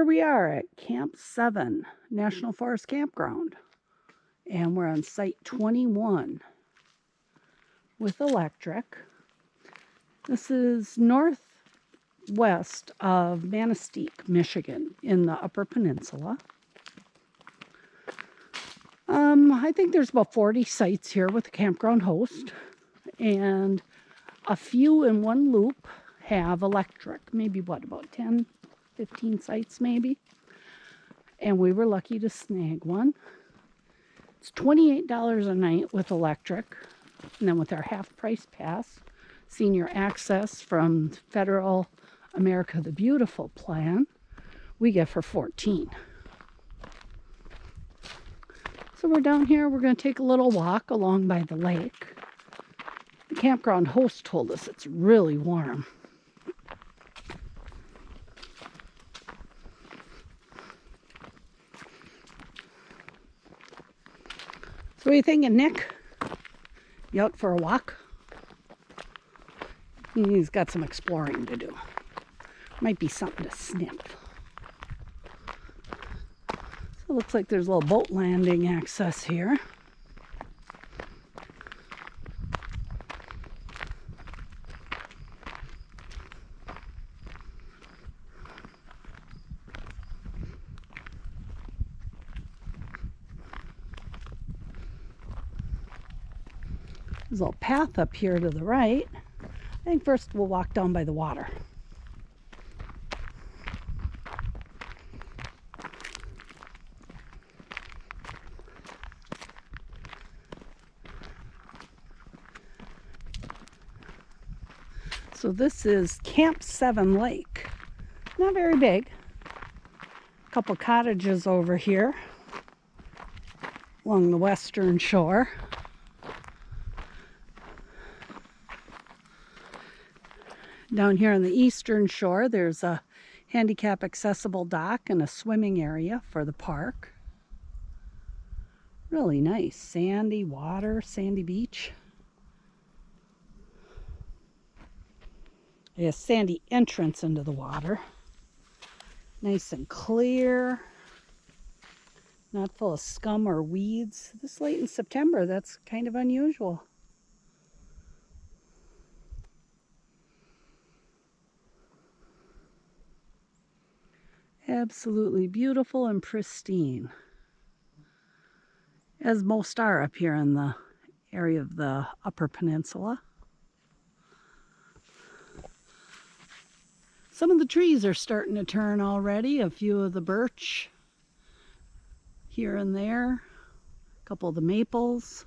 here we are at Camp 7 National Forest Campground, and we're on site 21 with electric. This is northwest of Manistee, Michigan, in the Upper Peninsula. I think there's about 40 sites here with a campground host, and a few in one loop have electric. Maybe about 10, 15 sites maybe. And we were lucky to snag one. It's $28 a night with electric. And then with our half price pass, senior access from Federal America the Beautiful plan, we get for $14. So we're down here, we're going to take a little walk along by the lake. The campground host told us it's really warm. So what are you thinking, Nick? You out for a walk? He's got some exploring to do. Might be something to snip. So it looks like there's a little boat landing access here. There's a little path up here to the right. I think first we'll walk down by the water. So this is Camp 7 Lake. Not very big. A couple cottages over here along the western shore. Down here on the eastern shore, there's a handicap accessible dock and a swimming area for the park. Really nice. Sandy water, sandy beach. A sandy entrance into the water. Nice and clear. Not full of scum or weeds. This late in September, that's kind of unusual. Absolutely beautiful and pristine, as most are up here in the area of the Upper Peninsula. Some of the trees are starting to turn already. A few of the birch here and there. A couple of the maples.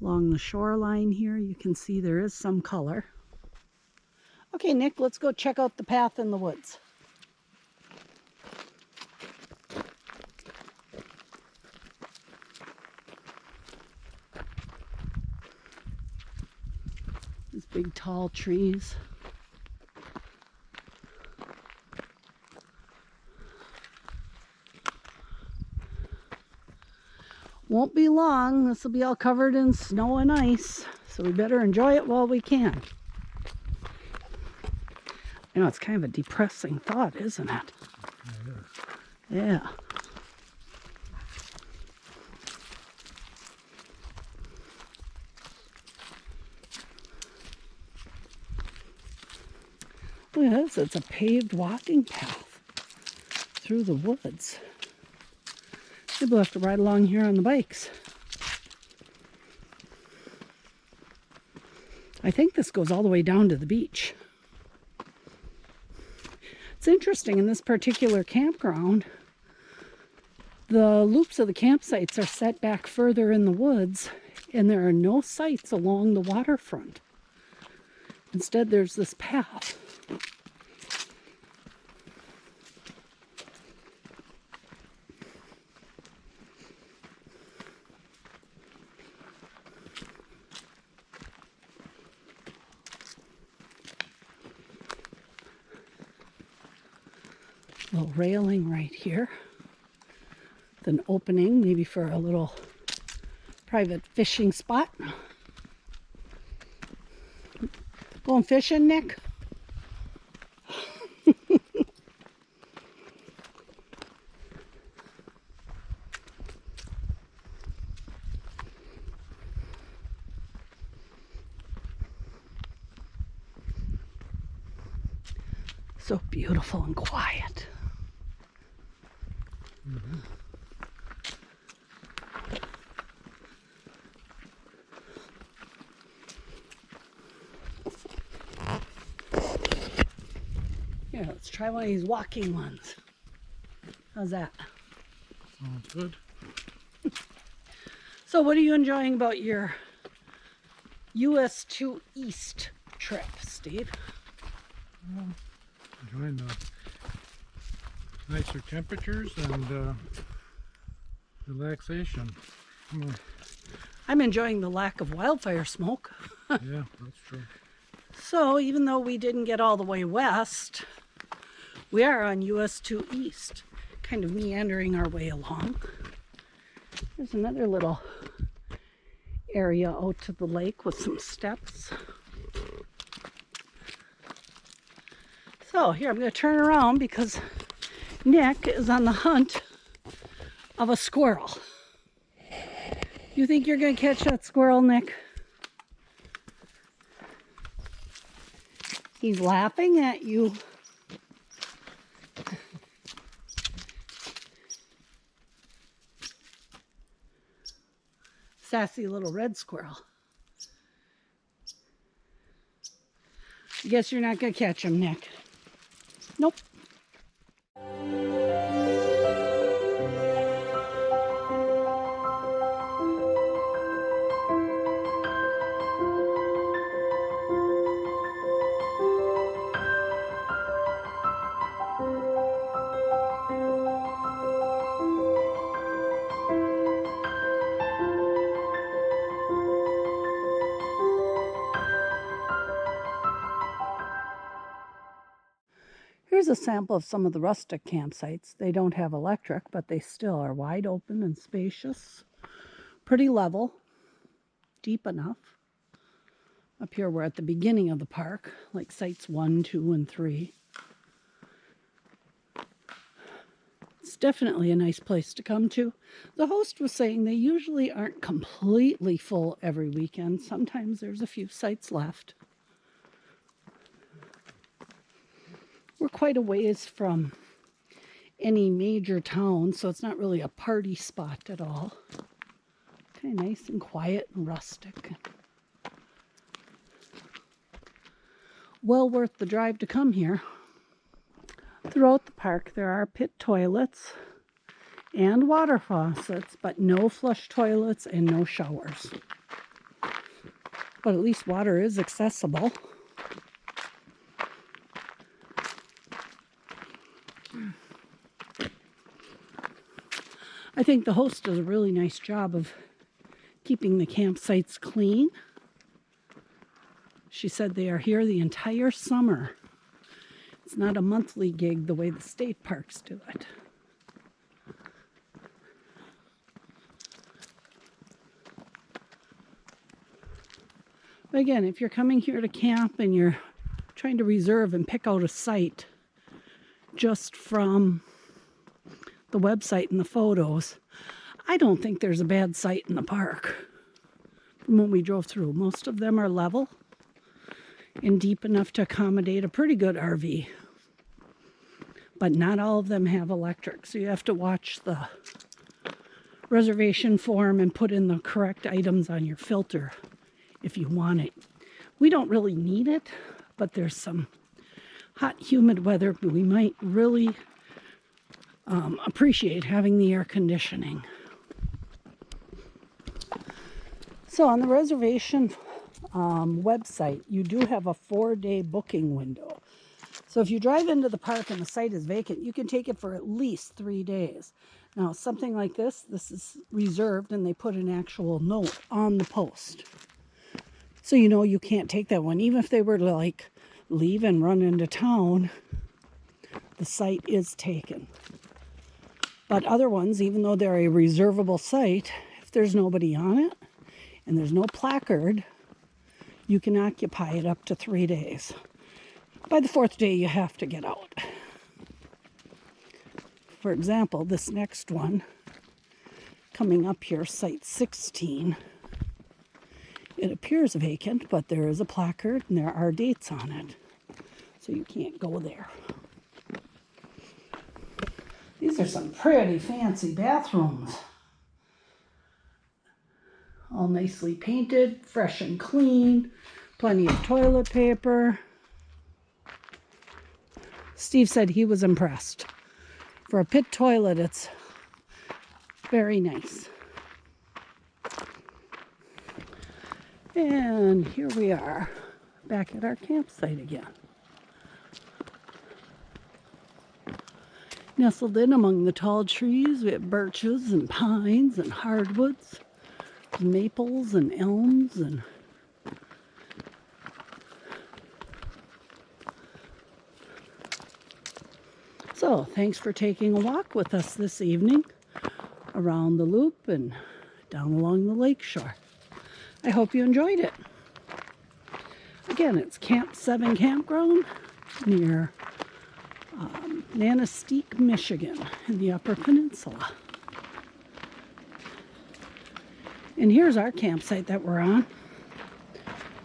Along the shoreline here, you can see there is some color. Okay, Nick, let's go check out the path in the woods. These big tall trees. Won't be long. This will be all covered in snow and ice, so we better enjoy it while we can. I know it's kind of a depressing thought, isn't it? Yeah. Look at this, it's a paved walking path through the woods. People have to ride along here on the bikes. I think this goes all the way down to the beach. It's interesting, in this particular campground, the loops of the campsites are set back further in the woods, and there are no sites along the waterfront. Instead, there's this path. Little railing right here. With an opening, maybe for a little private fishing spot. Going fishing, Nick? So beautiful and quiet. Mm-hmm. Here, let's try one of these walking ones. How's that? Sounds good. So what are you enjoying about your US to East trip, Steve? Enjoying the nicer temperatures and relaxation. I'm enjoying the lack of wildfire smoke. Yeah, that's true. So even though we didn't get all the way west, we are on US to East, kind of meandering our way along. There's another little area out to the lake with some steps. So here, I'm going to turn around because Nick is on the hunt of a squirrel. You think you're going to catch that squirrel, Nick? He's laughing at you. Sassy little red squirrel. I guess you're not going to catch him, Nick. Nope. Here's a sample of some of the rustic campsites. They don't have electric, but they still are wide open and spacious. Pretty level, deep enough. Up here we're at the beginning of the park, like sites 1, 2, and 3. It's definitely a nice place to come to. The host was saying they usually aren't completely full every weekend. Sometimes there's a few sites left. We're quite a ways from any major town, so it's not really a party spot at all. Kind of nice and quiet and rustic. Well worth the drive to come here. Throughout the park there are pit toilets and water faucets, but no flush toilets and no showers. But at least water is accessible. I think the host does a really nice job of keeping the campsites clean. She said they are here the entire summer. It's not a monthly gig the way the state parks do it. But again, if you're coming here to camp and you're trying to reserve and pick out a site just from the website and the photos, I don't think there's a bad site in the park. From when we drove through, most of them are level and deep enough to accommodate a pretty good RV. But not all of them have electric, so you have to watch the reservation form and put in the correct items on your filter if you want it. We don't really need it, but there's some hot, humid weather, but we might really appreciate having the air conditioning. So on the reservation website, you do have a 4-day booking window. So if you drive into the park and the site is vacant, you can take it for at least 3 days. Now, something like this is reserved, and they put an actual note on the post. So you know you can't take that one. Even if they were to like leave and run into town, the site is taken. But other ones, even though they're a reservable site, if there's nobody on it and there's no placard, you can occupy it up to 3 days. By the 4th day, you have to get out. For example, this next one, coming up here, site 16, it appears vacant, but there is a placard and there are dates on it. so you can't go there. These are some pretty fancy bathrooms. All nicely painted, fresh and clean, plenty of toilet paper. Steve said he was impressed. For a pit toilet, it's very nice. And here we are, back at our campsite again. Nestled in among the tall trees, we have birches and pines and hardwoods, maples and elms and so thanks for taking a walk with us this evening around the loop and down along the lake shore. I hope you enjoyed it. Again, it's Camp 7 Campground near Nanastique, Michigan in the Upper Peninsula. And here's our campsite that we're on,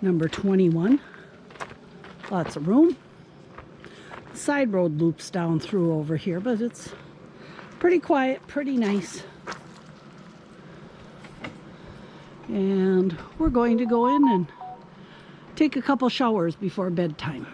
number 21. Lots of room. Side road loops down through over here, but it's pretty quiet, pretty nice. And we're going to go in and take a couple showers before bedtime.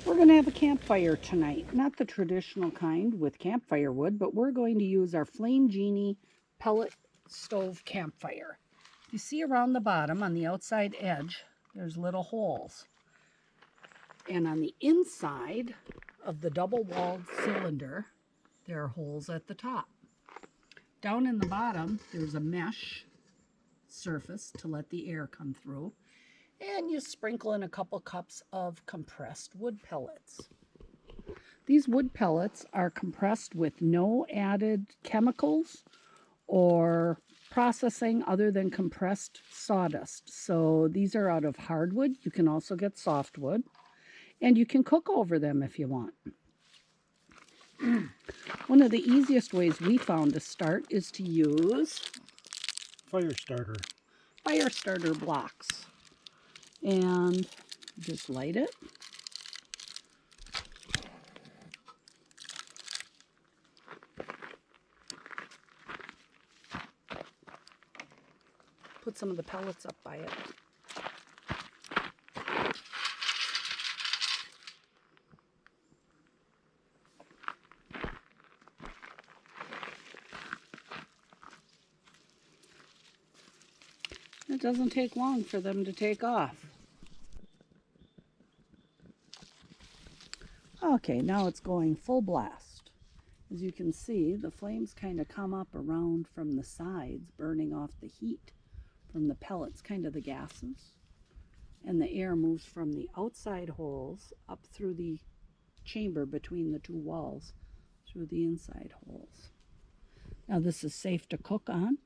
We're going to have a campfire tonight. Not the traditional kind with campfire wood, but we're going to use our Flame GENIE pellet stove campfire. You see around the bottom on the outside edge, there's little holes. And on the inside of the double-walled cylinder, there are holes at the top. Down in the bottom, there's a mesh surface to let the air come through. And you sprinkle in a couple cups of compressed wood pellets. These wood pellets are compressed with no added chemicals or processing other than compressed sawdust. So these are out of hardwood. You can also get softwood. And you can cook over them if you want. One of the easiest ways we found to start is to use Fire starter blocks. And just light it. Put some of the pellets up by it. It doesn't take long for them to take off. Okay, now it's going full blast. As you can see, the flames kind of come up around from the sides, burning off the heat from the pellets, kind of the gases. And the air moves from the outside holes up through the chamber between the two walls, through the inside holes. Now this is safe to cook on,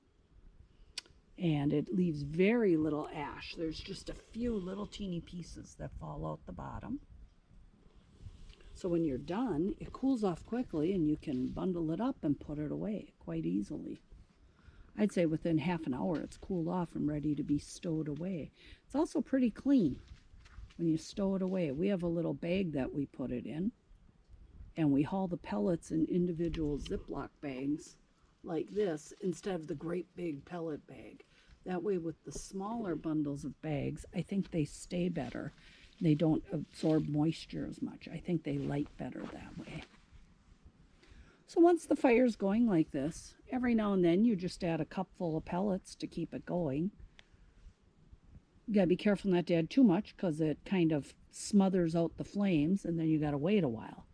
and it leaves very little ash. There's just a few little teeny pieces that fall out the bottom. So when you're done, it cools off quickly and you can bundle it up and put it away quite easily. I'd say within half an hour it's cooled off and ready to be stowed away. It's also pretty clean when you stow it away. We have a little bag that we put it in, and we haul the pellets in individual Ziploc bags like this instead of the great big pellet bag. That way with the smaller bundles of bags, I think they stay better. They don't absorb moisture as much. I think they light better that way. So once the fire's going like this, every now and then you just add a cupful of pellets to keep it going. You gotta be careful not to add too much because it kind of smothers out the flames and then you gotta wait a while.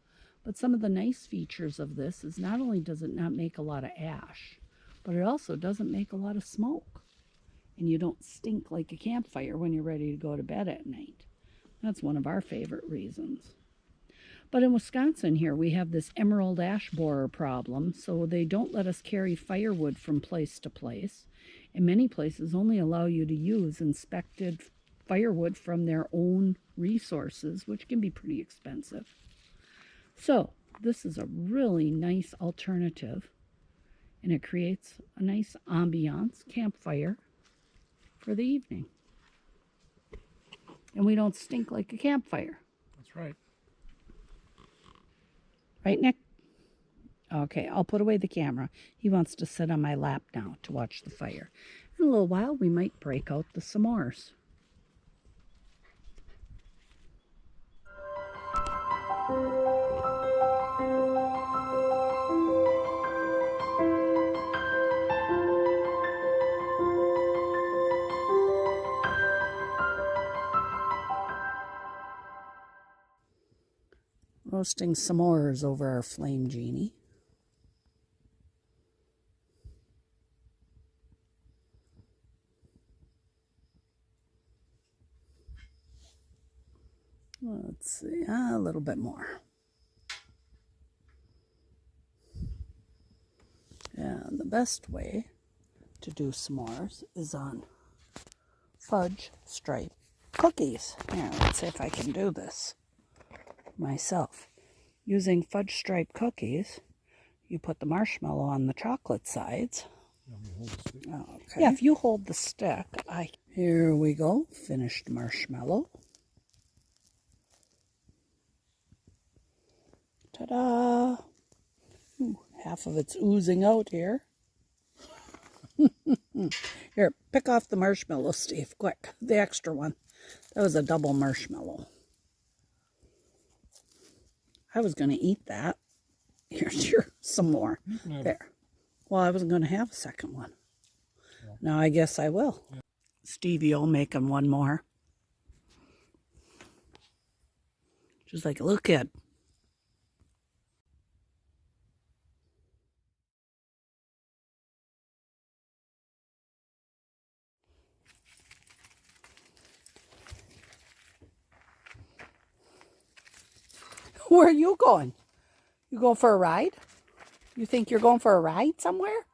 But some of the nice features of this is not only does it not make a lot of ash, but it also doesn't make a lot of smoke. And you don't stink like a campfire when you're ready to go to bed at night. That's one of our favorite reasons. But in Wisconsin here, we have this emerald ash borer problem, so they don't let us carry firewood from place to place. And many places only allow you to use inspected firewood from their own resources, which can be pretty expensive. So this is a really nice alternative, and it creates a nice ambiance campfire for the evening. And we don't stink like a campfire. That's right. Right, Nick? Okay, I'll put away the camera. He wants to sit on my lap now to watch the fire. In a little while, we might break out the s'mores. Roasting s'mores over our flame genie. Let's see, a little bit more. And the best way to do s'mores is on fudge stripe cookies. Here, let's see if I can do this myself. Using fudge stripe cookies, you put the marshmallow on the chocolate sides. Okay. Yeah, if you hold the stick, here we go, finished marshmallow. Ta-da! Half of it's oozing out here. Here, pick off the marshmallow, Steve, quick. The extra one. That was a double marshmallow. I was going to eat that. Here's some more. There. Well, I wasn't going to have a second one. Yeah. Now I guess I will. Yeah. Stevie-O making one more. Just like a little kid. Where are you going? You going for a ride? You think you're going for a ride somewhere?